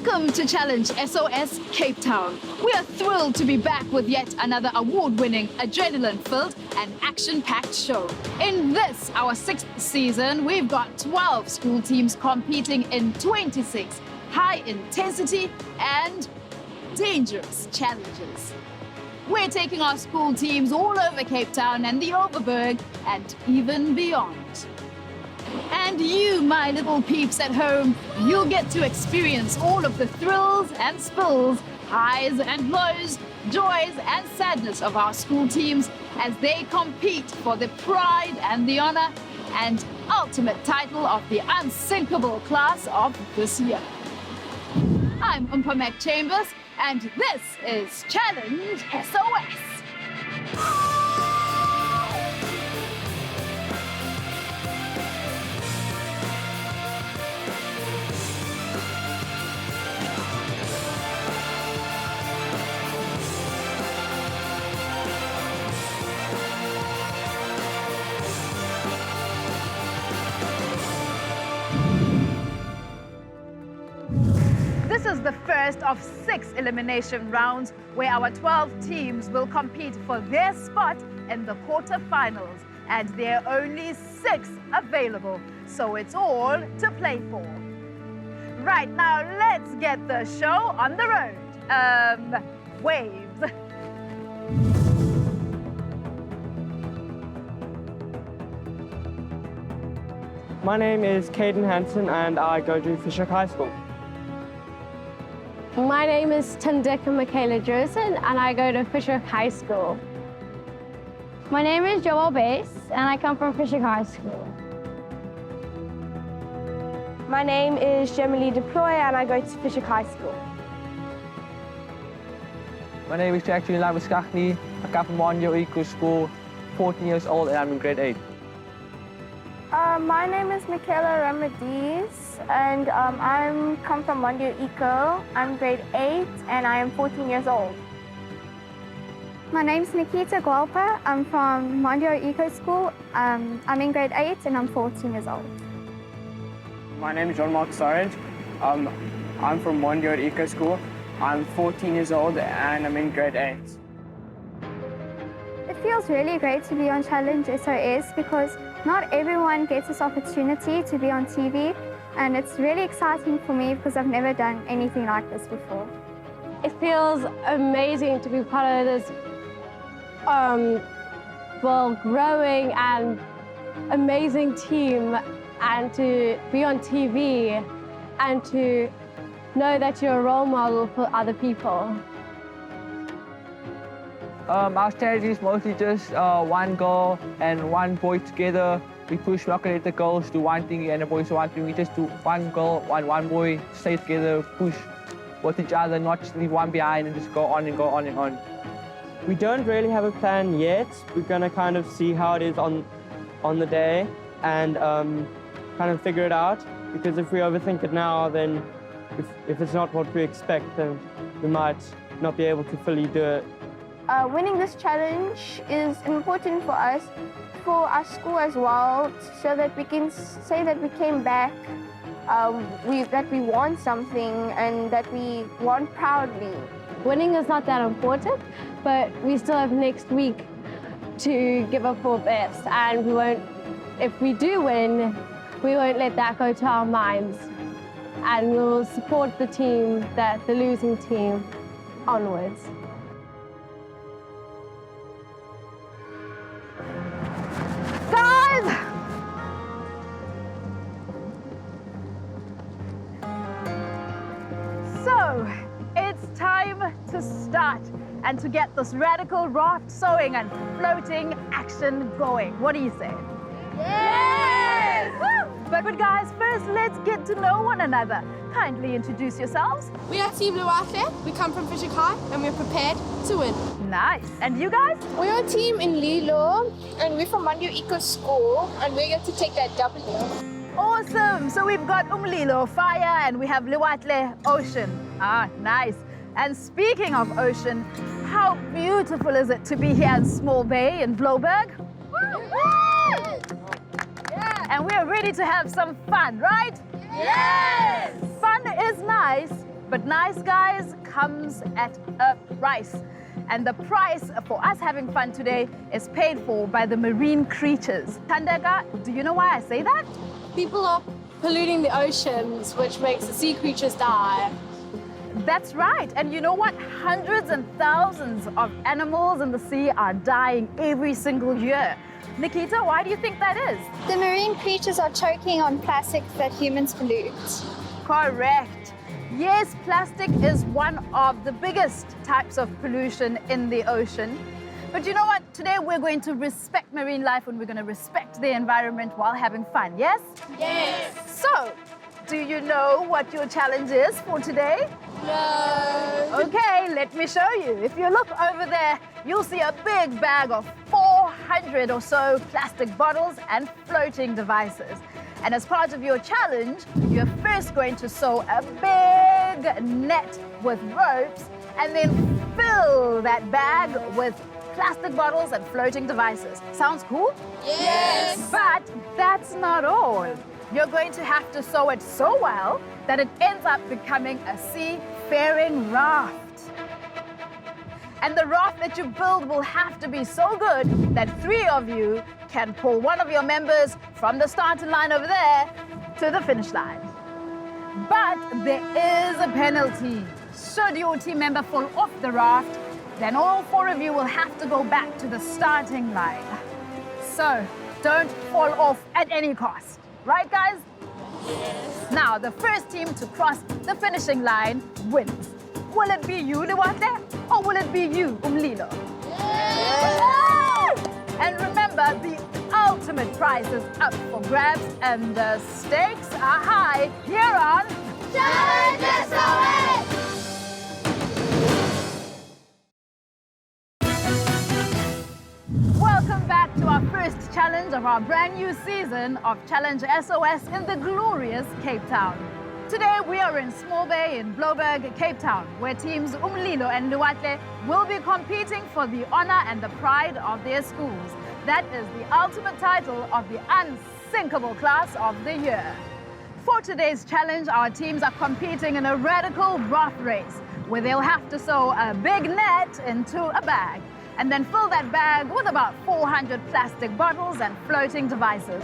Welcome to Challenge SOS Cape Town. We are thrilled to be back with yet another award-winning, adrenaline-filled and action-packed show. In this, our 6th season, we've got 12 school teams competing in 26 high-intensity and dangerous challenges. We're taking our school teams all over Cape Town and the Overberg and even beyond. And you, my little peeps at home, you'll get to experience all of the thrills and spills, highs and lows, joys and sadness of our school teams as they compete for the pride and the honor and ultimate title of the Unsinkable Class of this year. I'm Mac Chambers, and this is Challenge SOS. This is the first of 6 elimination rounds where our 12 teams will compete for their spot in the quarterfinals. And there are only 6 available, so it's all to play for. Right now, let's get the show on the road. Waves. My name is Caden Hansen and I go to Fisher High School. My name is Tindika Michaela Jerson and I go to Fisher High School. My name is Joel Bass and I come from Fisher High School. My name is Gemily Deploy and I go to Fisher High School. My name is Jackson Laviskachny. I come from Mondio Eco School, 14 years old, and I'm in grade 8. My name is Michaela Ramadiz, and I come from Mondio Eco. I'm grade 8, and I am 14 years old. My name's Nikita Gualpa. I'm from Mondio Eco School. I'm in grade 8, and I'm 14 years old. My name is John Mark Sarge. I'm from Mondio Eco School. I'm 14 years old and I'm in grade 8. It feels really great to be on Challenge SOS because not everyone gets this opportunity to be on TV, and it's really exciting for me because I've never done anything like this before. It feels amazing to be part of this growing and amazing team, and to be on TV and to know that you're a role model for other people. Our strategy is mostly just one girl and one boy together. We push calculated girls to one thing and the boys to one thing. We just do one girl, one boy, stay together, push with each other, not just leave one behind and just go on and go on and on. We don't really have a plan yet. We're going to kind of see how it is on the day and kind of figure it out. Because if we overthink it now, then if it's not what we expect, then we might not be able to fully do it. Winning this challenge is important for us, for our school as well, so that we can say that we came back, that we won something and that we won proudly. Winning is not that important, but we still have next week to give up our best, and we won't, if we do win, we won't let that go to our minds, and we'll support the team, the losing team, onwards. Guys! So, it's time to start and to get this radical raft sewing and floating action going. What do you say? Yes! Woo! But guys, first let's get to know one another. Kindly introduce yourselves. We are Team Lewatle. We come from Fisher High and we're prepared to win. Nice. And you guys? We're a team in Umlilo and we're from Mondio Eco School and we're here to take that W. Awesome. So we've got Umlilo, fire, and we have Lewatle, ocean. Ah, nice. And speaking of ocean, how beautiful is it to be here in Small Bay in Bloberg? Yeah. And we're ready to have some fun, right? Yes! Fun is nice, But nice guys comes at a price. And the price for us having fun today is paid for by the marine creatures. Tandega, do you know why I say that? People are polluting the oceans, which makes the sea creatures die. That's right. And you know what? Hundreds and thousands of animals in the sea are dying every single year. Nikita, why do you think that is? The marine creatures are choking on plastics that humans pollute. Correct. Yes, plastic is one of the biggest types of pollution in the ocean. But you know what? Today we're going to respect marine life and we're going to respect the environment while having fun, yes? Yes. So, do you know what your challenge is for today? No. Okay, let me show you. If you look over there, you'll see a big bag of 400 or so plastic bottles and floating devices. And as part of your challenge, you're first going to sew a big net with ropes and then fill that bag with plastic bottles and floating devices. Sounds cool? Yes. But that's not all. You're going to have to sew it so well that it ends up becoming a seafaring raft. And the raft that you build will have to be so good that 3 of you can pull one of your members from the starting line over there to the finish line. But there is a penalty. Should your team member fall off the raft, then all 4 of you will have to go back to the starting line. So don't fall off at any cost. Right, guys? Yes. Now, the first team to cross the finishing line wins. Will it be you, Lewatle, or will it be you, Umlilo? Yes. And remember, the ultimate prize is up for grabs, and the stakes are high here on Challenge SOS! Welcome back to our first challenge of our brand new season of Challenge SOS in the glorious Cape Town. Today we are in Small Bay in Bloberg, Cape Town, where teams Umlilo and Lewatle will be competing for the honor and the pride of their schools. That is the ultimate title of the Unsinkable Class of the Year. For today's challenge, our teams are competing in a radical raft race, where they'll have to sew a big net into a bag and then fill that bag with about 400 plastic bottles and floating devices.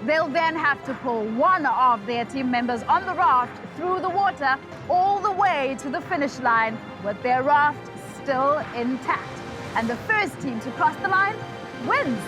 They'll then have to pull one of their team members on the raft through the water all the way to the finish line with their raft still intact. And the first team to cross the line wins.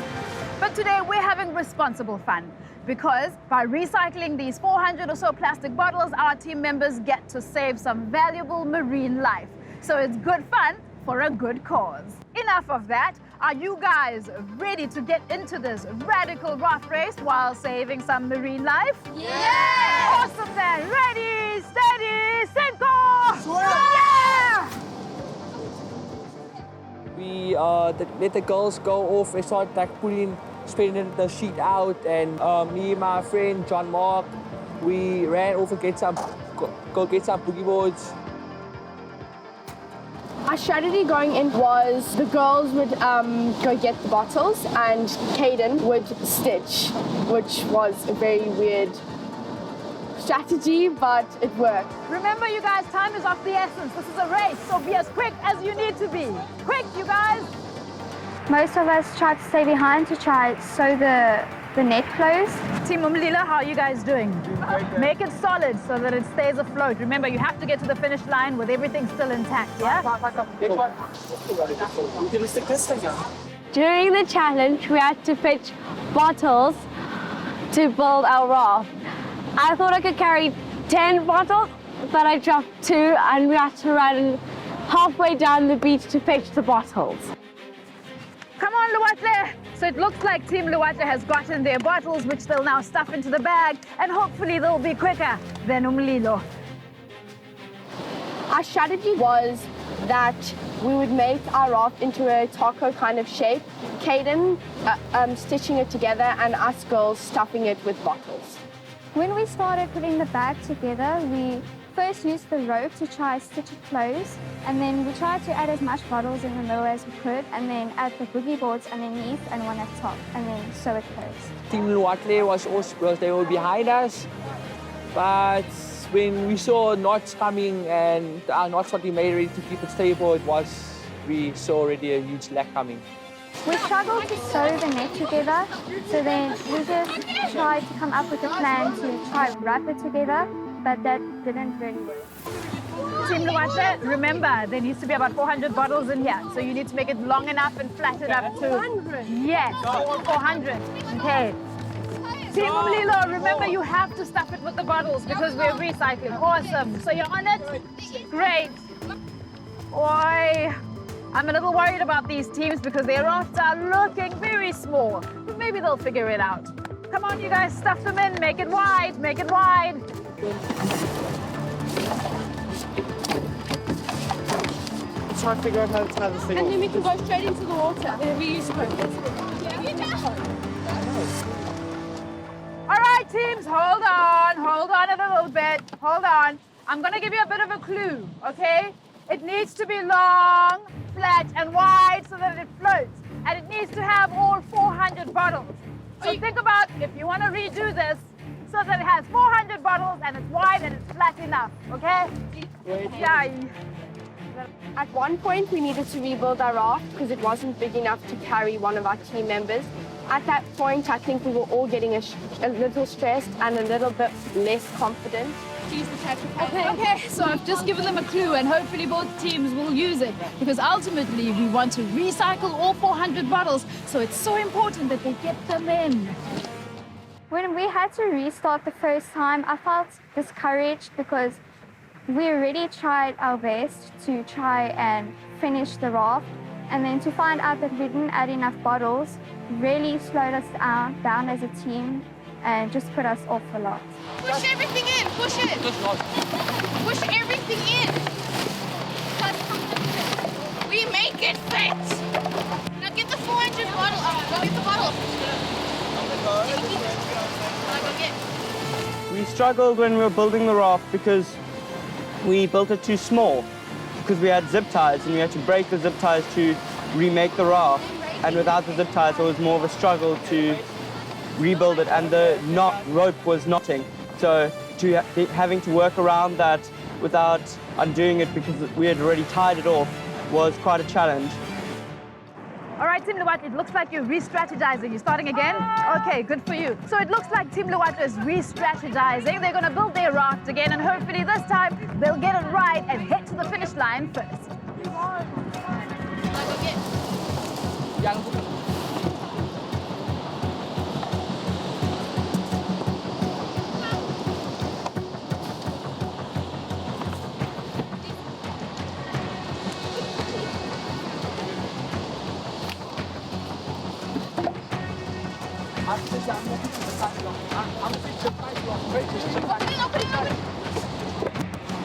But today we're having responsible fun, because by recycling these 400 or so plastic bottles, our team members get to save some valuable marine life. So it's good fun for a good cause. Enough of that. Are you guys ready to get into this radical raft race while saving some marine life? Yeah! Awesome then. Ready, steady, set, go! Yeah! We let the girls go off and start like spreading the sheet out, and me and my friend John Mark, we ran off and go get some boogie boards. Our strategy going in was the girls would go get the bottles and Caden would stitch, which was a very weird strategy, but it worked. Remember, you guys, time is of the essence. This is a race, so be as quick as you need to be. Quick, you guys! Most of us tried to stay behind to try sew the net closed. Team Umlilo, how are you guys doing? Make it solid so that it stays afloat. Remember, you have to get to the finish line with everything still intact, yeah? During the challenge, we had to fetch bottles to build our raft. I thought I could carry 10 bottles, but I dropped 2 and we had to run halfway down the beach to fetch the bottles. Come on, Lewatle! So it looks like Team Lewatle has gotten their bottles, which they'll now stuff into the bag, and hopefully they'll be quicker than Umlilo. Our strategy was that we would make our raft into a taco kind of shape, Caden stitching it together and us girls stuffing it with bottles. When we started putting the bag together, we first used the rope to try stitch it closed, and then we tried to add as much bottles in the middle as we could, and then add the boogie boards underneath and one at top, and then sew it closed. Team Lewatle they were behind us, but when we saw knots coming and our knots not being made ready to keep it stable, we saw already a huge lack coming. We struggled to sew the net together, so then we just tried to come up with a plan to try wrap it together, but that didn't really work. Team Lewatle, remember, there needs to be about 400 bottles in here. So you need to make it long enough and flat it up to... 400? Yes, all 400. Okay. Team Umlilo, remember you have to stuff it with the bottles because we're recycling. Awesome. So you're on it? Great. Oi. I'm a little worried about these teams because their rafts are looking very small. But maybe they'll figure it out. Come on, you guys, stuff them in. Make it wide. Make it wide. Let's try to figure out how to tie this thing And off. then we can go straight into the water. We use rope. All right, teams, hold on a little bit. Hold on. I'm gonna give you a bit of a clue, okay? It needs to be long, flat, and wide so that it floats. And it needs to have all 400 bottles. So think about if you want to redo this so that it has 400 bottles and it's wide and it's flat enough, okay? Yeah. At one point, we needed to rebuild our raft because it wasn't big enough to carry one of our team members. At that point, I think we were all getting a little stressed and a little bit less confident. Okay, so I've just given them a clue and hopefully both teams will use it because ultimately we want to recycle all 400 bottles, so it's so important that they get them in. When we had to restart the first time, I felt discouraged because we already tried our best to try and finish the raft, and then to find out that we didn't add enough bottles really slowed us down as a team and just put us off a lot. Push everything in, push it. Push everything in. We make it fit. Now get the 400 bottle out. Go get the bottle. Go get. We struggled when we were building the raft because we built it too small because we had zip ties and we had to break the zip ties to remake the raft. And without the zip ties, it was more of a struggle to rebuild it, and the rope was knotting. So having to work around that without undoing it because we had already tied it off was quite a challenge. All right, Team Lewatle, it looks like you're re-strategizing. You're starting again? Okay, good for you. So it looks like Team Lewatle is re-strategizing. They're going to build their raft again, and hopefully this time they'll get it right and head to the finish line first. Go get.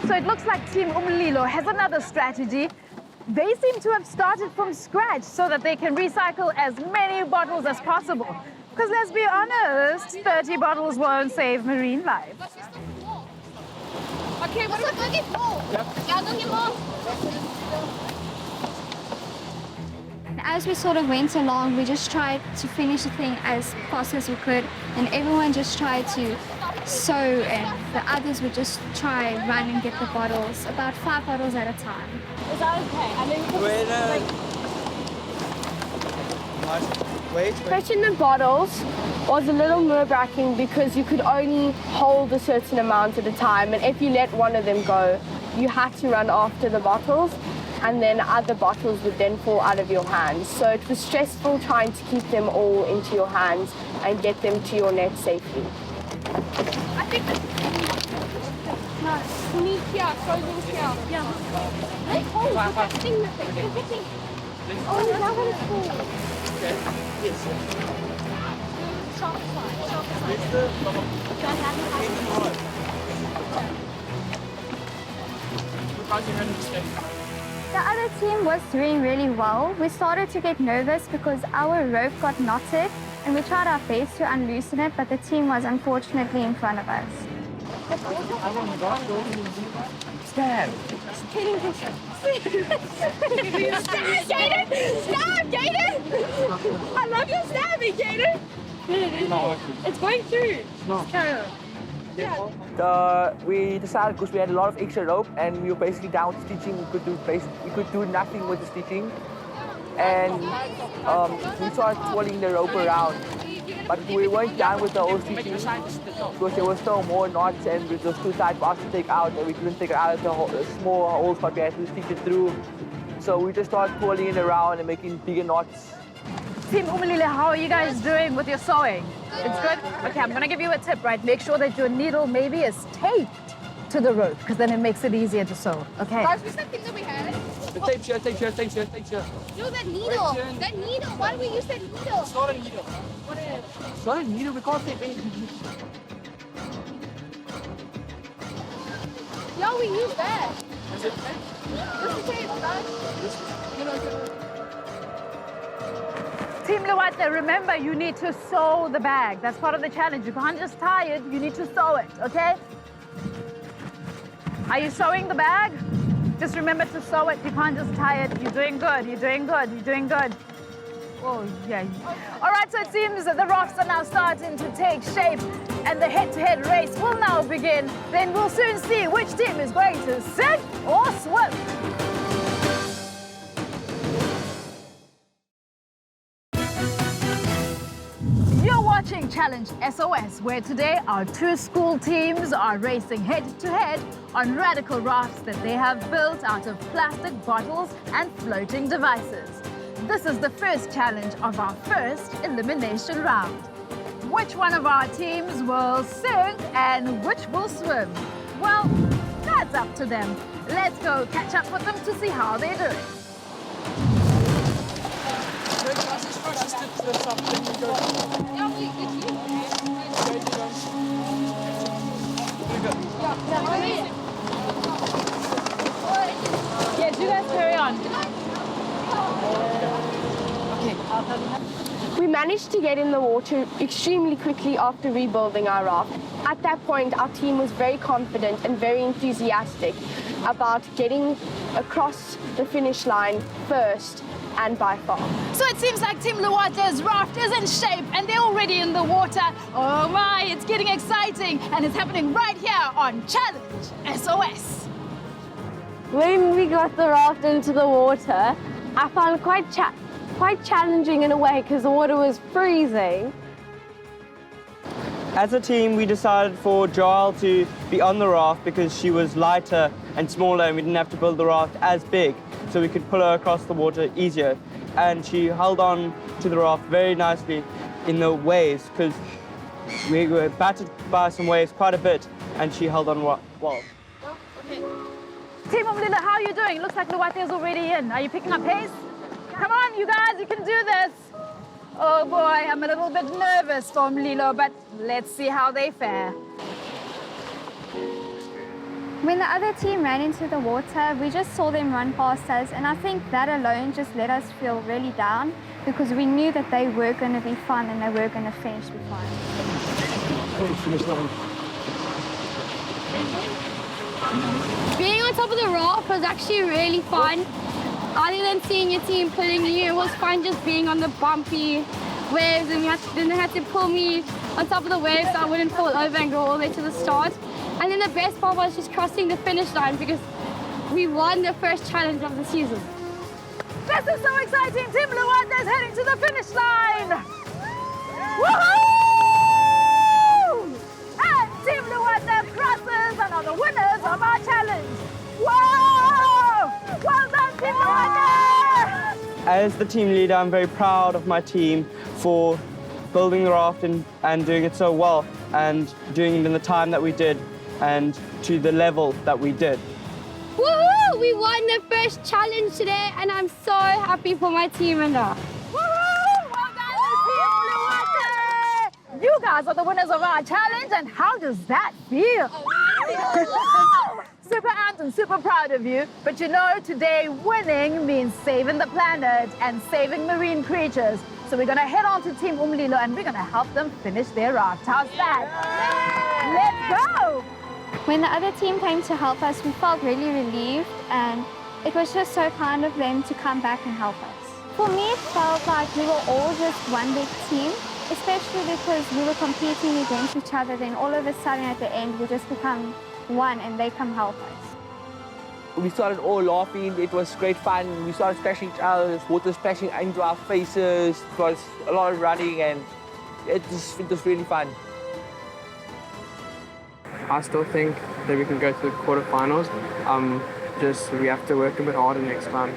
So it looks like Team Umlilo has another strategy. They seem to have started from scratch so that they can recycle as many bottles as possible. Because let's be honest, 30 bottles won't save marine life. Okay, what about go get more? Yeah, go get more. As we sort of went along, we just tried to finish the thing as fast as we could, and everyone just tried to sew, and the others would just try run and get the bottles, about 5 bottles at a time. Is that okay? And then Fetching the bottles was a little nerve-wracking because you could only hold a certain amount at a time, and if you let one of them go, you had to run after the bottles, and then other bottles would then fall out of your hands. So it was stressful trying to keep them all into your hands and get them to your net safely. I think that's We need here, frozen here. Yeah. Hey, oh, look at that thing, that thing. Oh, that one is cool. Yes. Sharp side. The other team was doing really well. We started to get nervous because our rope got knotted, and we tried our best to unloosen it, but the team was unfortunately in front of us. Stand. Jaden! Stop, Jaden! I love you stabbing, Jaden! It's going through. No. Carry on. We decided because we had a lot of extra rope and we were basically down with stitching. We could do nothing with the stitching, and we started twirling the rope around. But we weren't done with the whole stitching because there were still more knots and it was too tight for us to take out, and we couldn't take it out of the small holes, but we had to stitch it through. So we just started twirling it around and making bigger knots. Team Umlilo, how are you guys doing with your sewing? It's good? Okay, I'm going to give you a tip, right? Make sure that your needle maybe is taped to the rope, because then it makes it easier to sew, okay? Guys, what's that thing that we had? The tape here, tape here, tape here, tape here. No, that needle. That needle. Why do we use that needle? It's not a needle. What is? It's not a needle, we can't tape anything. No, we use that. This is tape, guys. Team Lewatle, remember, you need to sew the bag. That's part of the challenge. You can't just tie it, you need to sew it, okay? Are you sewing the bag? Just remember to sew it. You can't just tie it. You're doing good, you're doing good, you're doing good. Oh, yeah. All right, so it seems that the rafts are now starting to take shape and the head-to-head race will now begin. Then we'll soon see which team is going to sink or swim. You're watching Challenge SOS, where today our two school teams are racing head-to-head on radical rafts that they have built out of plastic bottles and floating devices. This is the first challenge of our first elimination round. Which one of our teams will sink and which will swim? Well, that's up to them. Let's go catch up with them to see how they're doing. Yes, you guys carry on. We managed to get in the water extremely quickly after rebuilding our raft. At that point, our team was very confident and very enthusiastic about getting across the finish line first and by far. So it seems like Team Lewatle's raft is in shape and they're already in the water. Oh my, it's getting exciting and it's happening right here on Challenge SOS. When we got the raft into the water, I found it quite challenging in a way because the water was freezing. As a team, we decided for Joelle to be on the raft because she was lighter and smaller and we didn't have to build the raft as big, so we could pull her across the water easier. And she held on to the raft very nicely in the waves because we were battered by some waves quite a bit and she held on well. Team Umlilo, how are you doing? It looks like Lewatle is already in. Are you picking up pace? Come on, you guys, you can do this. Oh boy, I'm a little bit nervous for Umlilo, but let's see how they fare. When the other team ran into the water, we just saw them run past us, and I think that alone just let us feel really down because we knew that they were going to be fun and they were going to finish fine. Being on top of the raft was actually really fun. Other than seeing your team pulling you, it was fun just being on the bumpy waves, and then they had to pull me on top of the waves so I wouldn't fall over and go all the way to the start. And then the best part was just crossing the finish line because we won the first challenge of the season. This is so exciting! Team Lewatle is heading to the finish line! Woohoo! And Team Lewatle crosses and are the winners of our challenge! Whoa! Well done, Team Lewatle! As the team leader, I'm very proud of my team for building the raft and doing it so well and doing it in the time that we did and to the level that we did. Woohoo! We won the first challenge today, and I'm so happy for my team and us. Woohoo! Well done, Team Lewatle! You guys are the winners of our challenge, and how does that feel? Super amped and super proud of you, but you know, today winning means saving the planet and saving marine creatures. So we're gonna head on to Team Umlilo and we're gonna help them finish their raft. How's that? Let's go! When the other team came to help us, we felt really relieved, and it was just so kind of them to come back and help us. For me, it felt like we were all just one big team, especially because we were competing against each other. Then all of a sudden at the end, we just become one and they come help us. We started all laughing. It was great fun. We started splashing each other, water splashing into our faces. It was a lot of running and it was really fun. I still think that we can go to the quarterfinals. Just we have to work a bit harder next time.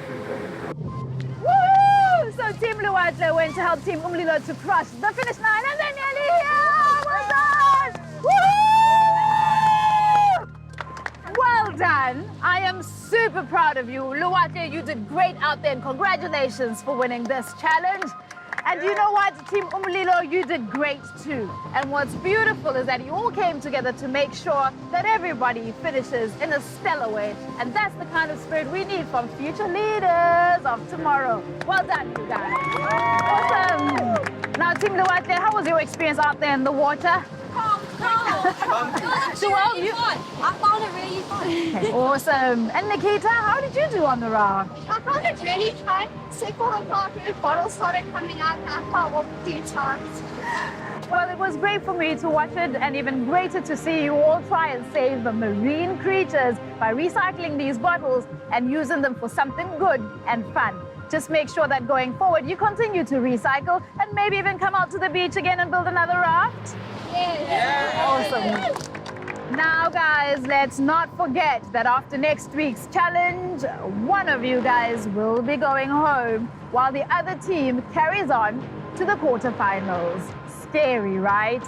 Woo! So Team Lewatle went to help Team Umlilo to cross the finish line and they're nearly here! Well done! Woo! Well done! I am super proud of you. Lewatle, you did great out there and congratulations for winning this challenge. And you know what, Team Umlilo, you did great too. And what's beautiful is that you all came together to make sure that everybody finishes in a stellar way. And that's the kind of spirit we need from future leaders of tomorrow. Well done, you guys. Awesome. Now, Team Lewatle, how was your experience out there in the water? So well, you... I found it really fun. Okay, awesome. And Nikita, how did you do on the raft? I found it really fun. Several of our bottles started coming out and I fell off a few times. Well, it was great for me to watch it and even greater to see you all try and save the marine creatures by recycling these bottles and using them for something good and fun. Just make sure that going forward you continue to recycle and maybe even come out to the beach again and build another raft. Awesome. Now, guys, let's not forget that after next week's challenge, one of you guys will be going home while the other team carries on to the quarterfinals. Scary, right?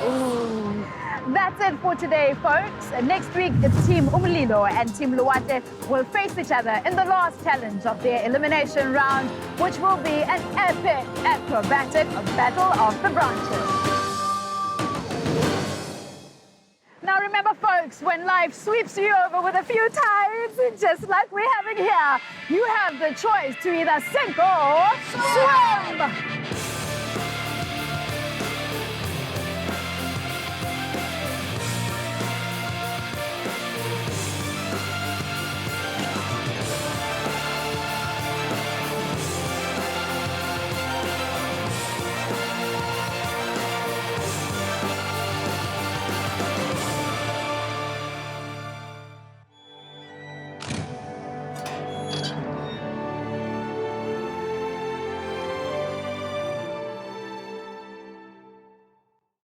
Ooh. That's it for today, folks. Next week, it's Team Umlilo and Team Lewatle will face each other in the last challenge of their elimination round, which will be an epic, acrobatic battle of the branches. Now remember, folks, when life sweeps you over with a few tides, just like we're having here, you have the choice to either sink or swim.